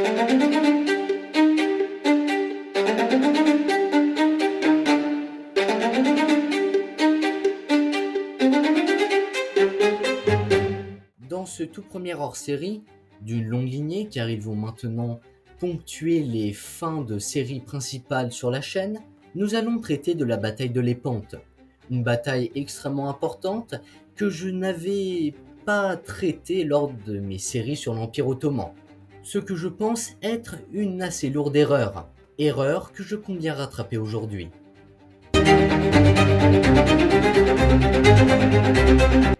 Dans ce tout premier hors-série, d'une longue lignée car ils vont maintenant ponctuer les fins de séries principales sur la chaîne, nous allons traiter de la bataille de Lépante. Une bataille extrêmement importante que je n'avais pas traitée lors de mes séries sur l'Empire ottoman. Ce que je pense être une assez lourde erreur. Erreur que je compte bien rattraper aujourd'hui.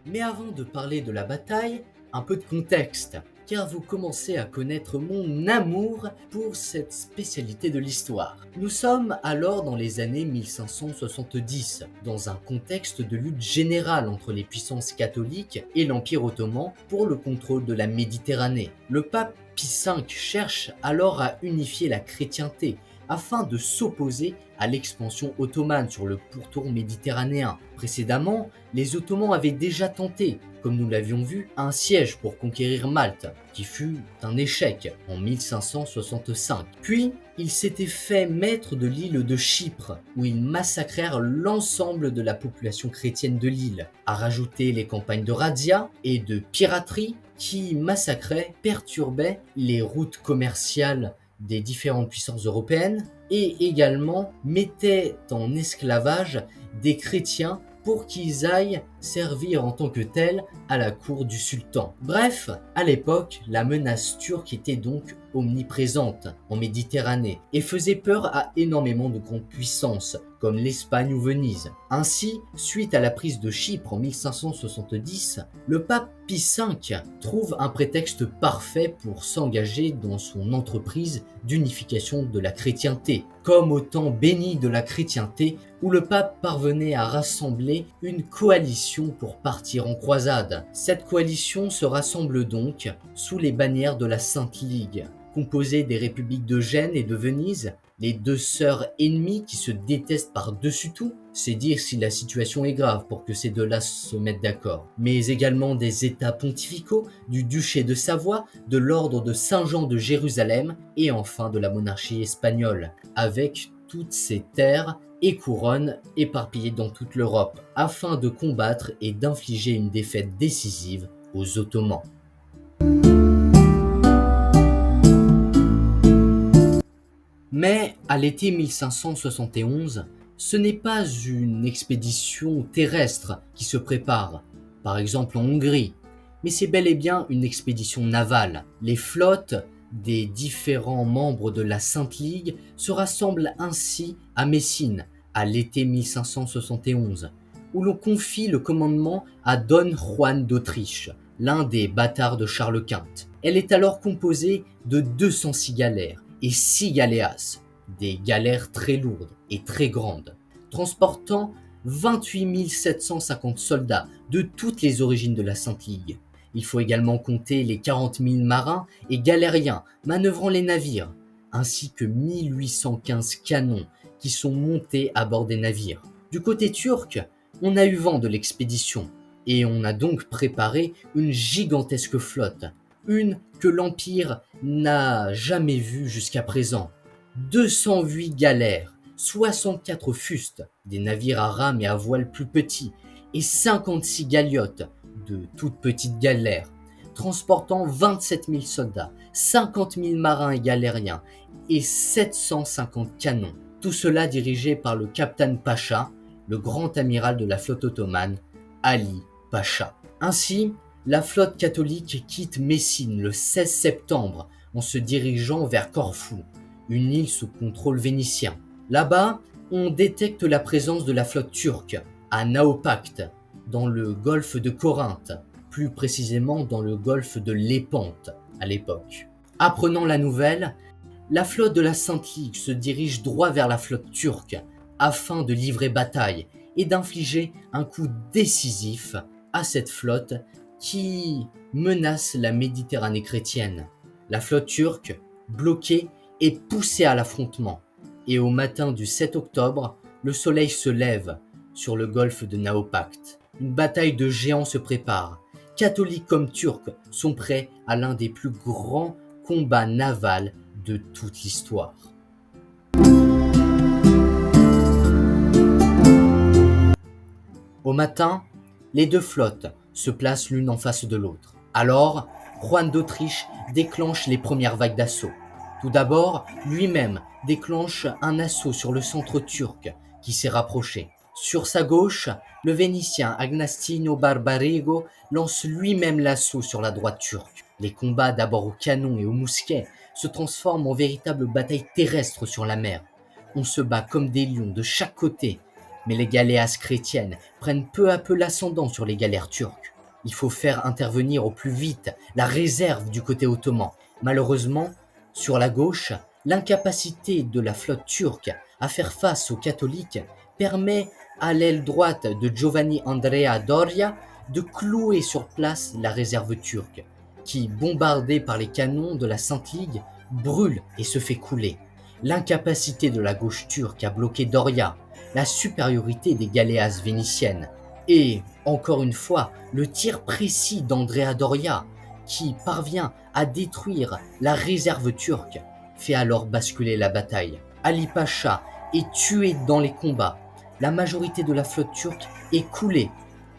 Mais avant de parler de la bataille, un peu de contexte, car vous commencez à connaître mon amour pour cette spécialité de l'histoire. Nous sommes alors dans les années 1570, dans un contexte de lutte générale entre les puissances catholiques et l'Empire ottoman pour le contrôle de la Méditerranée. Le pape Pie V cherche alors à unifier la chrétienté afin de s'opposer à l'expansion ottomane sur le pourtour méditerranéen. Précédemment, les Ottomans avaient déjà tenté, comme nous l'avions vu, un siège pour conquérir Malte, qui fut un échec en 1565. Puis, ils s'étaient fait maître de l'île de Chypre, où ils massacrèrent l'ensemble de la population chrétienne de l'île, à rajouter les campagnes de razzia et de piraterie qui massacraient, perturbaient les routes commerciales des différentes puissances européennes et également mettaient en esclavage des chrétiens pour qu'ils aillent servir en tant que tels à la cour du sultan. Bref, à l'époque, la menace turque était donc omniprésente en Méditerranée et faisait peur à énormément de grandes puissances comme l'Espagne ou Venise. Ainsi, suite à la prise de Chypre en 1570, le pape Pie V trouve un prétexte parfait pour s'engager dans son entreprise d'unification de la chrétienté, comme au temps béni de la chrétienté où le pape parvenait à rassembler une coalition pour partir en croisade. Cette coalition se rassemble donc sous les bannières de la Sainte Ligue, composée des républiques de Gênes et de Venise, les deux sœurs ennemies qui se détestent par-dessus tout, c'est dire si la situation est grave pour que ces deux-là se mettent d'accord, mais également des états pontificaux, du duché de Savoie, de l'ordre de Saint-Jean de Jérusalem et enfin de la monarchie espagnole, avec toutes ces terres et couronnes éparpillées dans toute l'Europe, afin de combattre et d'infliger une défaite décisive aux Ottomans. Mais à l'été 1571, ce n'est pas une expédition terrestre qui se prépare, par exemple en Hongrie, mais c'est bel et bien une expédition navale. Les flottes des différents membres de la Sainte Ligue se rassemblent ainsi à Messine, à l'été 1571, où l'on confie le commandement à Don Juan d'Autriche, l'un des bâtards de Charles Quint. Elle est alors composée de 206 galères et 6 galéas, des galères très lourdes et très grandes, transportant 28 750 soldats de toutes les origines de la Sainte Ligue. Il faut également compter les 40 000 marins et galériens manœuvrant les navires, ainsi que 1815 canons qui sont montés à bord des navires. Du côté turc, on a eu vent de l'expédition et on a donc préparé une gigantesque flotte, une que l'Empire n'a jamais vue jusqu'à présent. 208 galères, 64 fustes, des navires à rames et à voiles plus petits, et 56 galiotes, de toutes petites galères, transportant 27 000 soldats, 50 000 marins et galériens, et 750 canons. Tout cela dirigé par le Kaptan Pacha, le grand amiral de la flotte ottomane, Ali Pacha. Ainsi, la flotte catholique quitte Messine le 16 septembre en se dirigeant vers Corfou, une île sous contrôle vénitien. Là-bas, on détecte la présence de la flotte turque à Naupacte, dans le golfe de Corinthe, plus précisément dans le golfe de Lépante à l'époque. Apprenant la nouvelle, la flotte de la Sainte Ligue se dirige droit vers la flotte turque afin de livrer bataille et d'infliger un coup décisif à cette flotte qui menace la Méditerranée chrétienne. La flotte turque, bloquée, est poussée à l'affrontement et au matin du 7 octobre, le soleil se lève sur le golfe de Naupacte. Une bataille de géants se prépare. Catholiques comme Turcs sont prêts à l'un des plus grands combat naval de toute l'histoire. Au matin, les deux flottes se placent l'une en face de l'autre. Alors, Juan d'Autriche déclenche les premières vagues d'assaut. Tout d'abord, lui-même déclenche un assaut sur le centre turc qui s'est rapproché. Sur sa gauche, le Vénitien Agnastino Barbarigo lance lui-même l'assaut sur la droite turque. Les combats, d'abord au canon et au mousquet, se transforment en véritable bataille terrestre sur la mer. On se bat comme des lions de chaque côté, mais les galéas chrétiennes prennent peu à peu l'ascendant sur les galères turques. Il faut faire intervenir au plus vite la réserve du côté ottoman. Malheureusement, sur la gauche, l'incapacité de la flotte turque à faire face aux catholiques permet à l'aile droite de Giovanni Andrea Doria de clouer sur place la réserve turque, qui, bombardée par les canons de la Sainte Ligue, brûle et se fait couler. L'incapacité de la gauche turque à bloquer Doria, la supériorité des galéas vénitiennes, et, encore une fois, le tir précis d'Andrea Doria, qui parvient à détruire la réserve turque, fait alors basculer la bataille. Ali Pacha est tué dans les combats, la majorité de la flotte turque est coulée,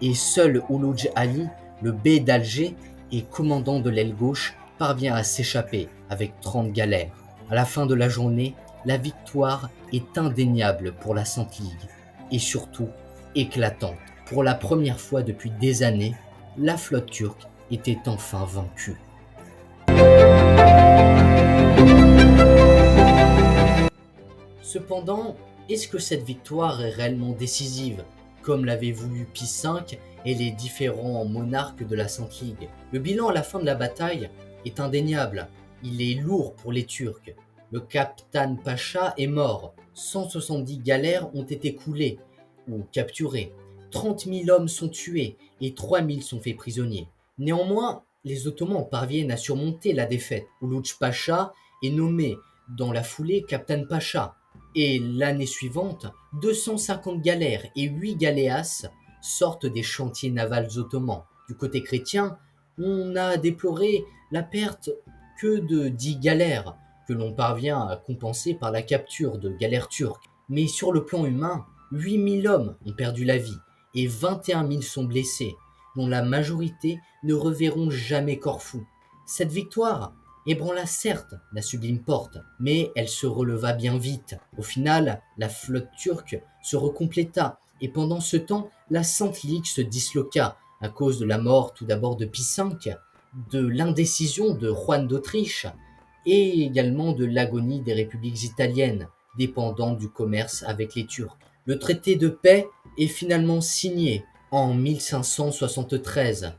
et seul Oulouj Ali, le bey d'Alger et commandant de l'aile gauche, parvient à s'échapper avec 30 galères. À la fin de la journée, la victoire est indéniable pour la Sainte Ligue, et surtout éclatante. Pour la première fois depuis des années, la flotte turque était enfin vaincue. Cependant, est-ce que cette victoire est réellement décisive, comme l'avaient voulu Pie V et les différents monarques de la Sainte Ligue? Le bilan à la fin de la bataille est indéniable. Il est lourd pour les Turcs. Le Kaptan Pacha est mort. 170 galères ont été coulées ou capturées. 30 000 hommes sont tués et 3 000 sont faits prisonniers. Néanmoins, les Ottomans parviennent à surmonter la défaite. Oulouj Pacha est nommé dans la foulée Kaptan Pacha. Et l'année suivante, 250 galères et 8 galéas sortent des chantiers navals ottomans. Du côté chrétien, on a déploré la perte que de 10 galères, que l'on parvient à compenser par la capture de galères turques. Mais sur le plan humain, 8000 hommes ont perdu la vie et 21 000 sont blessés, dont la majorité ne reverront jamais Corfou. Cette victoire ébranla certes la sublime porte, mais elle se releva bien vite. Au final, la flotte turque se recompléta, et pendant ce temps, la Sainte Ligue se disloqua à cause de la mort tout d'abord de Pie V, de l'indécision de Juan d'Autriche, et également de l'agonie des républiques italiennes, dépendant du commerce avec les Turcs. Le traité de paix est finalement signé en 1573,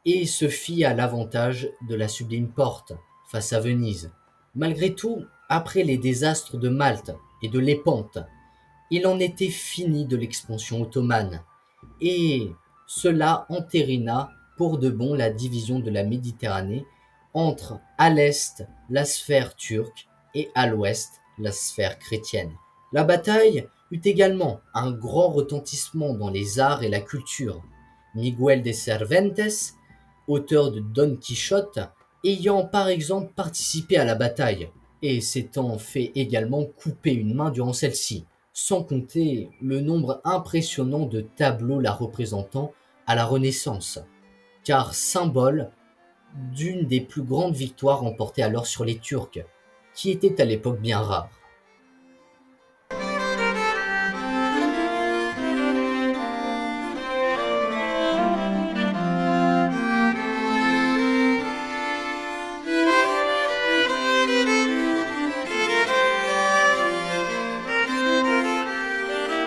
et se fit à l'avantage de la sublime porte face à Venise. Malgré tout, après les désastres de Malte et de Lépante, il en était fini de l'expansion ottomane, et cela entérina pour de bon la division de la Méditerranée entre à l'est la sphère turque et à l'ouest la sphère chrétienne. La bataille eut également un grand retentissement dans les arts et la culture. Miguel de Cervantes, auteur de Don Quichotte, ayant par exemple participé à la bataille et s'étant fait également couper une main durant celle-ci, sans compter le nombre impressionnant de tableaux la représentant à la Renaissance, car symbole d'une des plus grandes victoires remportées alors sur les Turcs, qui étaient à l'époque bien rares.